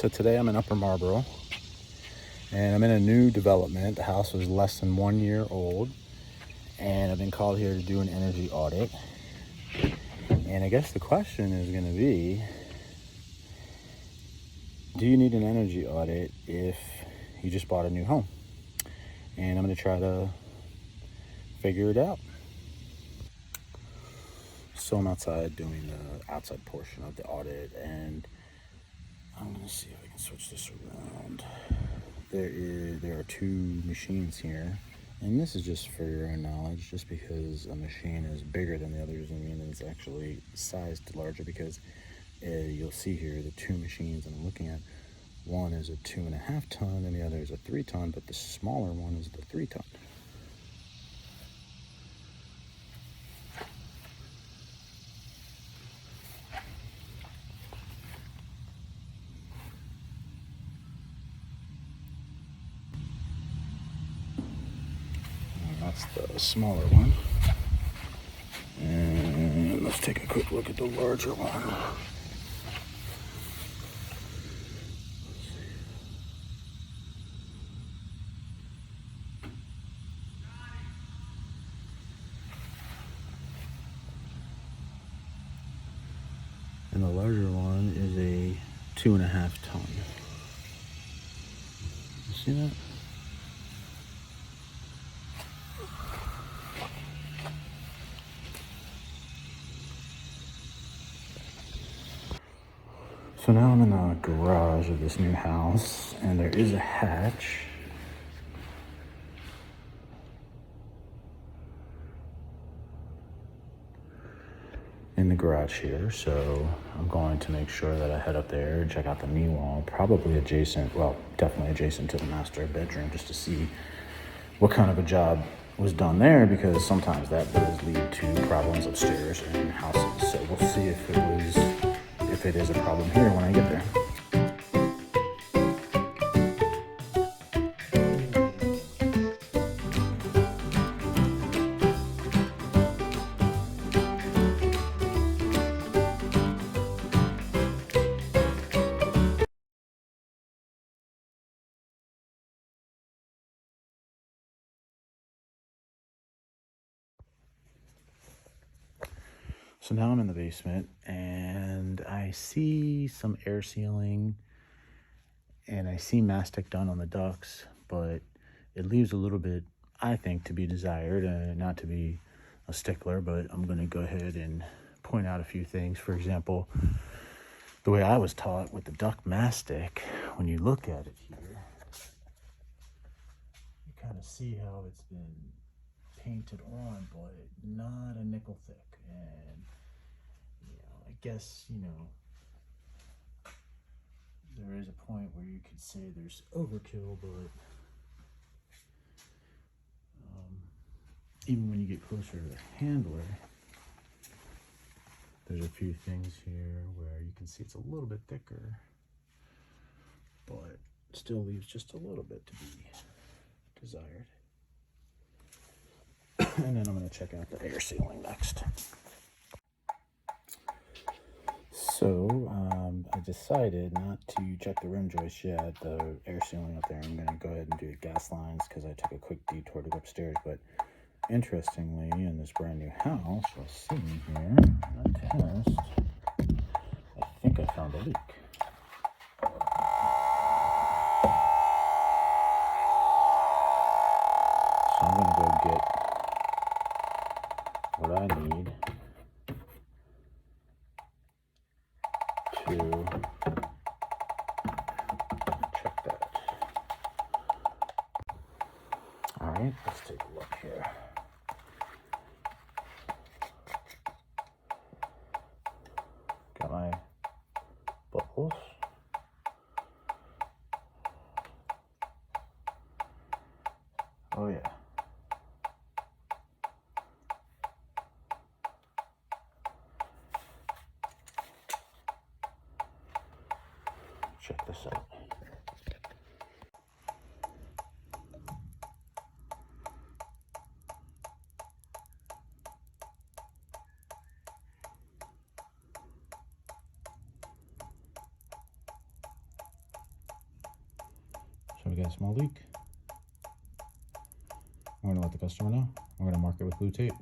So today I'm in Upper Marlboro and I'm in a new development. The house was less than 1 year old and I've been called here to do an energy audit. And I guess the question is going to be, do you need an energy audit if you just bought a new home? And I'm going to try to figure it out. So I'm outside doing the outside portion of the audit, and I'm going to see if I can switch this around. There are two machines here, and this is just for your own knowledge. Just because a machine is bigger than the others doesn't mean that it's actually sized larger, because you'll see here the two machines that I'm looking at. One is a 2.5 ton and the other is a 3 ton, but the smaller one is the 3 ton. That's the smaller one. And let's take a quick look at the larger one. And the larger one is a 2.5 ton. You see that? So now I'm in the garage of this new house, and there is a hatch. In the garage here, so I'm going to make sure that I head up there and check out the knee wall, probably adjacent, well, definitely adjacent to the master bedroom, just to see what kind of a job was done there, because sometimes that does lead to problems upstairs in houses. So we'll see if it is a problem here when I get there. So now I'm in the basement and I see some air sealing and I see mastic done on the ducts, but it leaves a little bit, I think, to be desired. Not to be a stickler, but I'm going to go ahead and point out a few things. For example, the way I was taught with the duct mastic, when you look at it here, you kind of see how it's been painted on, but not a nickel thick. And I guess, there is a point where you could say there's overkill, but even when you get closer to the handler, there's a few things here where you can see it's a little bit thicker, but still leaves just a little bit to be desired. And then I'm going to check out the air sealing next. So I decided not to check the rim joist yet, the air sealing up there. I'm going to go ahead and do the gas lines because I took a quick detour to go upstairs. But interestingly, in this brand new house, you'll see here, I test, I think I found a leak. So I'm going to go get what I need to check that. All right, let's take a look here. Got my bubbles. Oh yeah. Check this out. got a small leak. I'm going to let the customer know. I'm going to mark it with blue tape.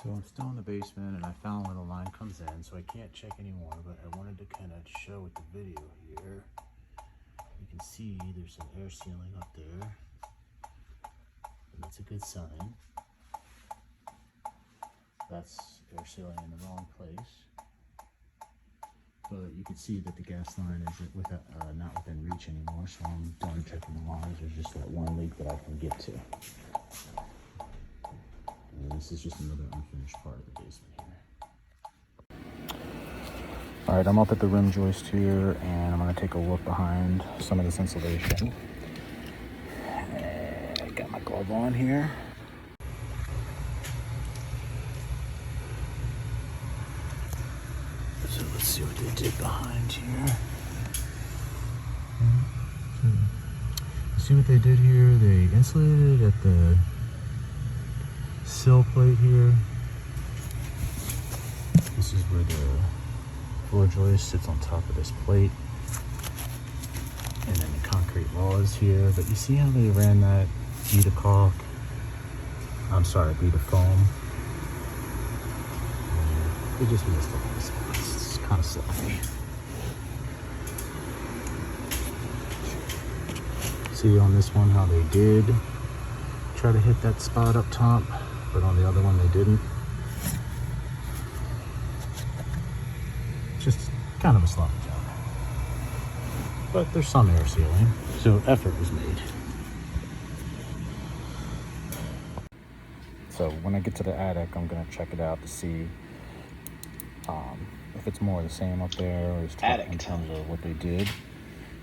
So I'm still in the basement and I found where the line comes in, so I can't check anymore, but I wanted to kind of show with the video here. You can see there's some air sealing up there, and that's a good sign. That's air sealing in the wrong place. But you can see that the gas line is not within reach anymore, so I'm done checking the lines. There's just that one leak that I can get to. And this is just another unfinished part of the basement here. All right, I'm up at the rim joist here, and I'm gonna take a look behind some of this insulation. And I got my glove on here. So let's see what they did behind here. See what they did here? They insulated at the sill plate here. This is where the floor joist sits on top of this plate. And then the concrete wall is here. But you see how they ran that bead of caulk? I'm sorry, bead of foam. They just missed a lot of spots. It's kind of sloppy. See on this one how they did try to hit that spot up top, but on the other one they didn't. Just kind of a sloppy job. But there's some air sealing, so effort was made. So when I get to the attic, I'm gonna check it out to see if it's more of the same up there, or in terms of what they did.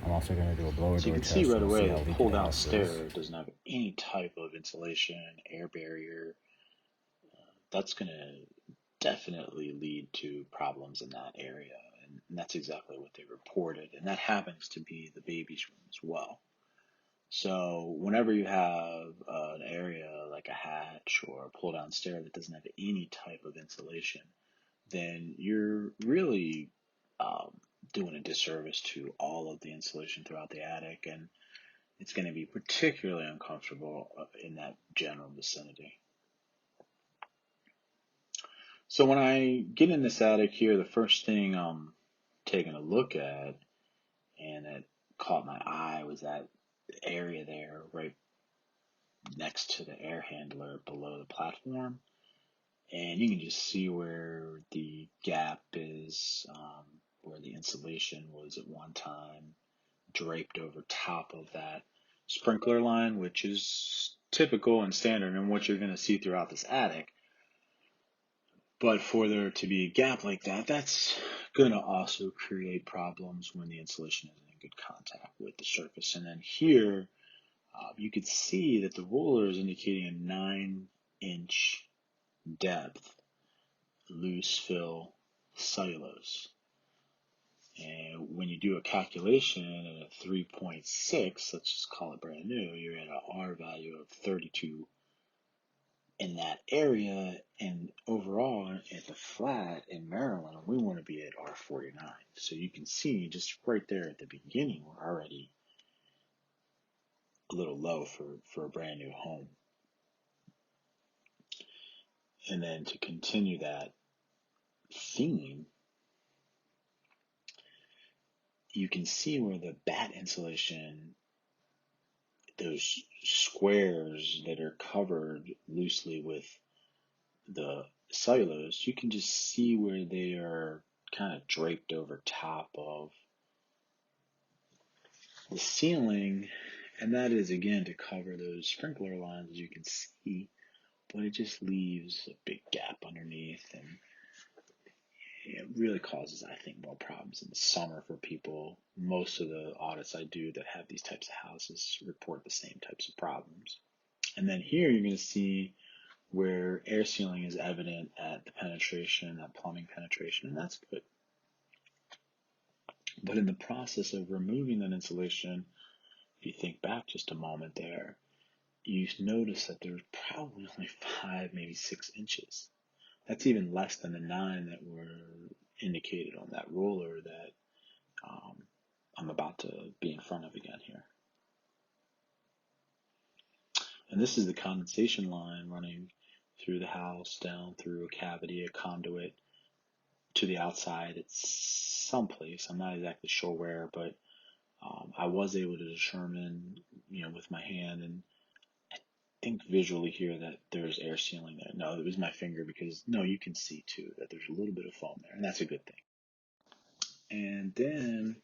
I'm also going to do a blower door test. So you can see right away the pull down stair doesn't have any type of insulation, air barrier. That's going to definitely lead to problems in that area. And that's exactly what they reported. And that happens to be the baby's room as well. So whenever you have an area like a hatch or a pull down stair that doesn't have any type of insulation, then you're really doing a disservice to all of the insulation throughout the attic, and it's going to be particularly uncomfortable in that general vicinity. So when I get in this attic here, the first thing I'm taking a look at, and it caught my eye, was that area there right next to the air handler below the platform. And you can just see where the gap is, where the insulation was at one time draped over top of that sprinkler line, which is typical and standard and what you're going to see throughout this attic. But for there to be a gap like that, that's going to also create problems when the insulation isn't in good contact with the surface. And then here, you could see that the ruler is indicating a 9-inch depth loose fill cellulose. And when you do a calculation at a 3.6, let's just call it brand new, you're at an R value of 32 in that area. And overall, at the flat in Maryland, we want to be at R49. So you can see just right there at the beginning, we're already a little low for a brand new home. And then to continue that theme, you can see where the batt insulation, those squares that are covered loosely with the cellulose, you can just see where they are kind of draped over top of the ceiling. And that is, again, to cover those sprinkler lines, as you can see, but it just leaves a big gap underneath, and it really causes, I think, more problems in the summer for people. Most of the audits I do that have these types of houses report the same types of problems. And then here you're going to see where air sealing is evident at the penetration, that plumbing penetration, and that's good. But in the process of removing that insulation, if you think back just a moment there, you notice that there's probably only 5, maybe 6 inches That's even less than the 9 that were indicated on that ruler that um, I'm about to be in front of again here. And this is the condensation line running through the house, down through a cavity, a conduit to the outside. It's someplace. I'm not exactly sure where, but I was able to determine, with my hand and I think visually here that there's air sealing there. No, it was my finger because no, you can see too that there's a little bit of foam there, and that's a good thing. And then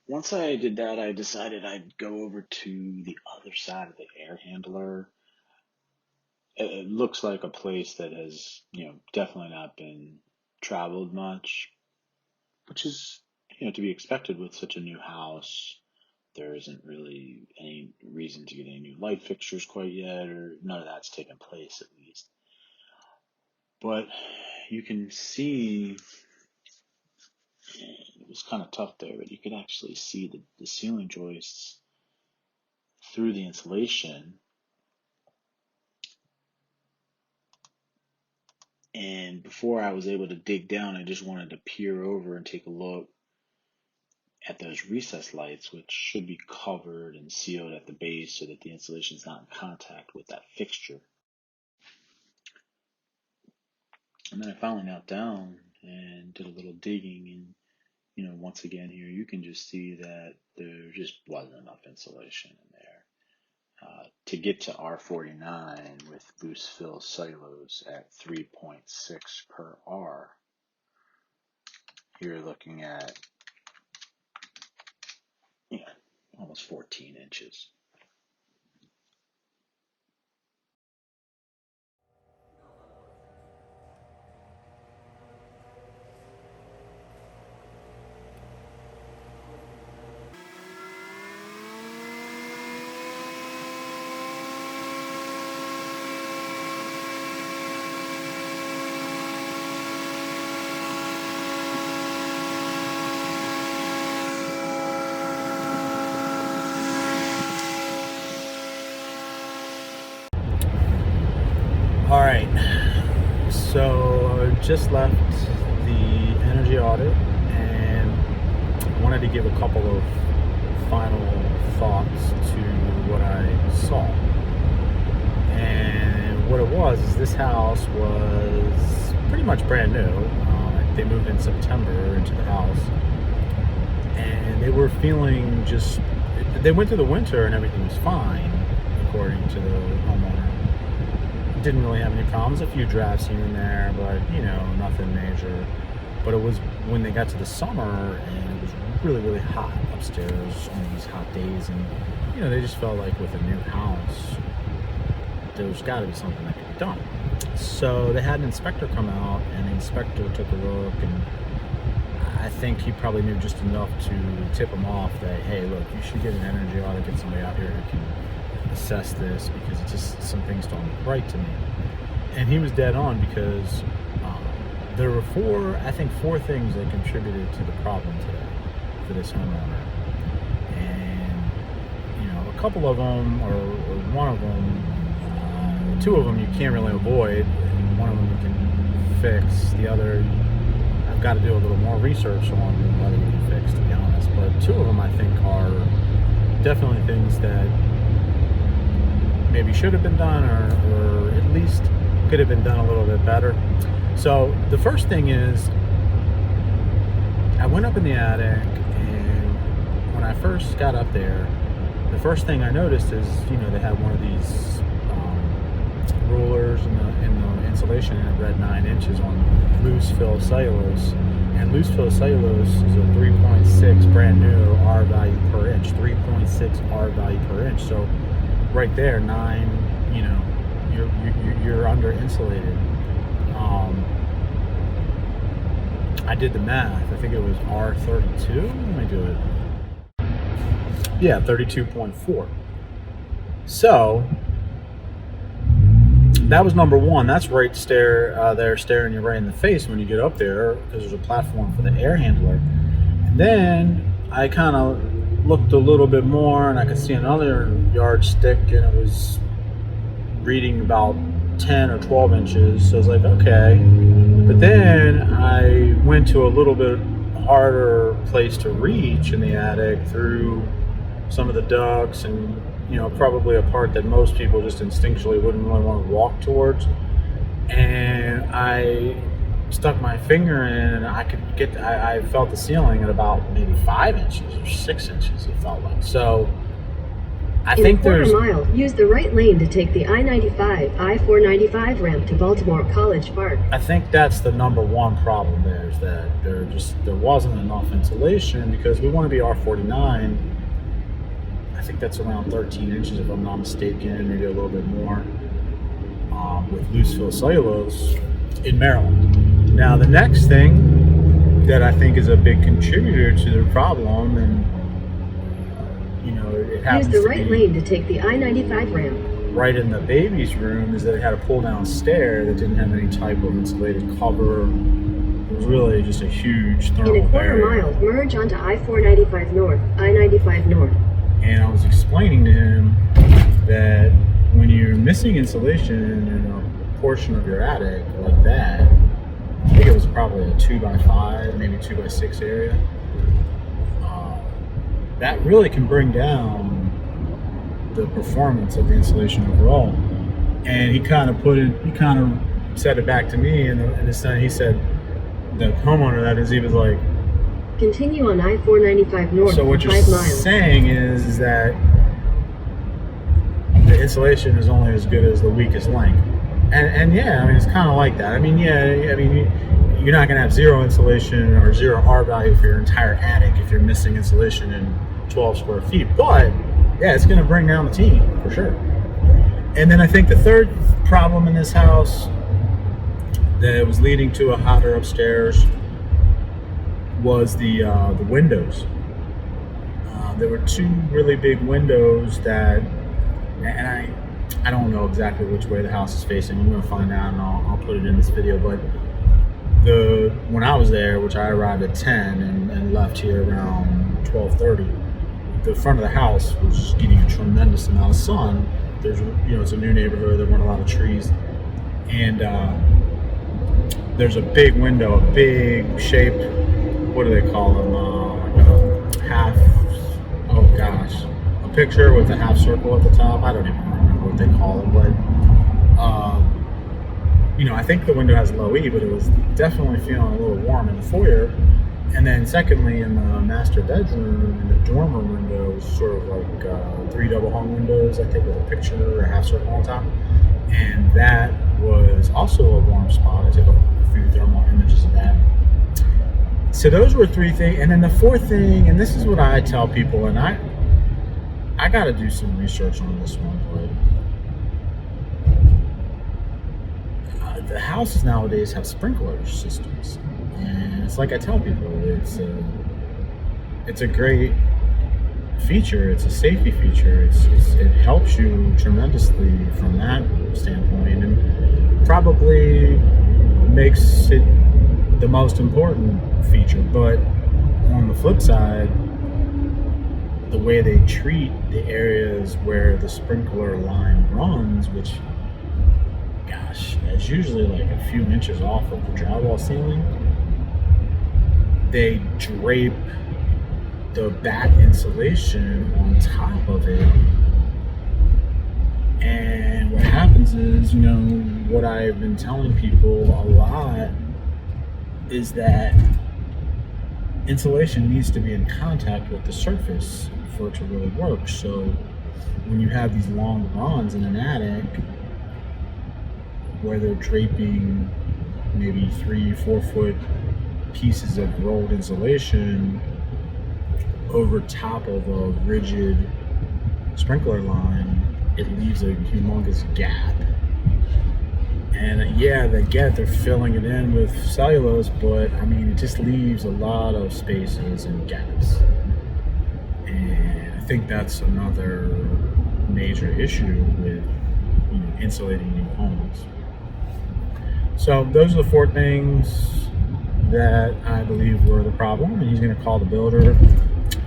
once I did that, I decided I'd go over to the other side of the air handler. It looks like a place that has, definitely not been traveled much, which is, to be expected with such a new house. There isn't really any reason to get any new light fixtures quite yet, or none of that's taken place at least. But you can see, it was kind of tough there, but you could actually see the ceiling joists through the insulation. And before I was able to dig down, I just wanted to peer over and take a look at those recess lights, which should be covered and sealed at the base so that the insulation is not in contact with that fixture. And then I finally knelt down and did a little digging, and once again here you can just see that there just wasn't enough insulation in there. To get to R49 with loose fill cellulose at 3.6 per R, you're looking at almost 14 inches. All right, so just left the energy audit and wanted to give a couple of final thoughts to what I saw. And what it was is this house was pretty much brand new. They moved in September into the house, and they were feeling they went through the winter and everything was fine, according to the homeowner. Didn't really have any problems, a few drafts here and there, but nothing major. But it was when they got to the summer and it was really, really hot upstairs on these hot days, and they just felt like with a new house there's got to be something that could be done. So they had an inspector come out, and the inspector took a look, and I think he probably knew just enough to tip him off that, hey, look, you should get an energy audit, get somebody out here who can assess this, because it's just some things don't look right to me. And he was dead on, because there were four things that contributed to the problem today for this homeowner. And a couple of them, or one of them, two of them you can't really avoid, and one of them you can fix. The other I've got to do a little more research on whether you can fix, to be honest. But two of them I think are definitely things that maybe should have been done, or at least could have been done a little bit better. So the first thing is, I went up in the attic, and when I first got up there, the first thing I noticed is, they had one of these rulers in the insulation, and it read 9 inches on loose fill cellulose. And loose fill cellulose is a 3.6 brand new R value per inch, 3.6 R value per inch. So right there, 9, you're under insulated. I did the math. I think it was R32. Let me do it. Yeah, 32.4. So that was number one. That's right there staring you right in the face when you get up there, because there's a platform for the air handler. And then I kind of looked a little bit more, and I could see another yardstick, and it was reading about 10 or 12 inches. So I was like, okay. But then I went to a little bit harder place to reach in the attic through some of the ducts and, probably a part that most people just instinctually wouldn't really want to walk towards. And I stuck my finger in and I felt the ceiling at about maybe 5 inches or 6 inches, it felt like. So I think there's... In a quarter mile, use the right lane to take the I-95, I-495 ramp to Baltimore College Park. I think that's the number one problem there, is that there wasn't enough insulation, because we want to be R49. I think that's around 13 inches if I'm not mistaken, maybe a little bit more, with loose fill cellulose in Maryland. Now the next thing that I think is a big contributor to the problem, and it happens use the right lane to take the I-95 ramp right in the baby's room, is that it had a pull down stair that didn't have any type of insulated cover. It was really just a huge thermal in a quarter barrier. mile, merge onto I-495 north, I-95 north. And I was explaining to him that when you're missing insulation in a portion of your attic like that, I think it was probably a 2x5, maybe 2x6 area, that really can bring down the performance of the insulation overall. And he kind of said it back to me, and he said, the homeowner that is, he was like, continue on I-495 north so what for you're 5 miles. saying is that the insulation is only as good as the weakest link. And yeah, I mean, it's kind of like that. I mean, you're not going to have zero insulation or zero R value for your entire attic if you're missing insulation in 12 square feet. But yeah, it's going to bring down the team for sure. And then I think the third problem in this house that was leading to a hotter upstairs was the windows. There were two really big windows that, and I don't know exactly which way the house is facing. I'm going to find out and I'll put it in this video. But when I was there, which I arrived at 10 and left here around 12:30, the front of the house was getting a tremendous amount of sun. There's, it's a new neighborhood. There weren't a lot of trees, and there's a big window, a big shaped, what do they call them? A picture with a half circle at the top. I don't even remember what they call it, but I think the window has low E, but it was definitely feeling a little warm in the foyer. And then secondly, in the master bedroom, in the dormer windows, sort of like 3 double hung windows, I think, with a picture or a half circle on top. And that was also a warm spot. I took a few thermal images of that. So those were 3 things. And then the 4th thing, and this is what I tell people, and I got to do some research on this one, but the houses nowadays have sprinkler systems. And it's like I tell people, it's a great feature. It's a safety feature. It helps you tremendously from that standpoint, and probably makes it the most important feature. But on the flip side, the way they treat the areas where the sprinkler line runs, which, gosh, is usually like a few inches off of the drywall ceiling, they drape the back insulation on top of it. And what happens is, what I've been telling people a lot is that insulation needs to be in contact with the surface for it to really work. So when you have these long runs in an attic where they're draping maybe 3-4 foot pieces of rolled insulation over top of a rigid sprinkler line, it leaves a humongous gap. And they're filling it in with cellulose, but I mean, it just leaves a lot of spaces and gaps. And I think that's another major issue with insulating new homes. So those are the 4 things that I believe were the problem. And he's going to call the builder,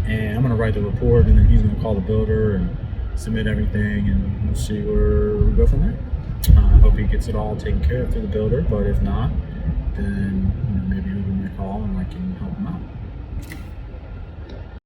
and I'm going to write the report, and then he's going to call the builder and submit everything, and we'll see where we go from there. I hope he gets it all taken care of through the builder, but if not, then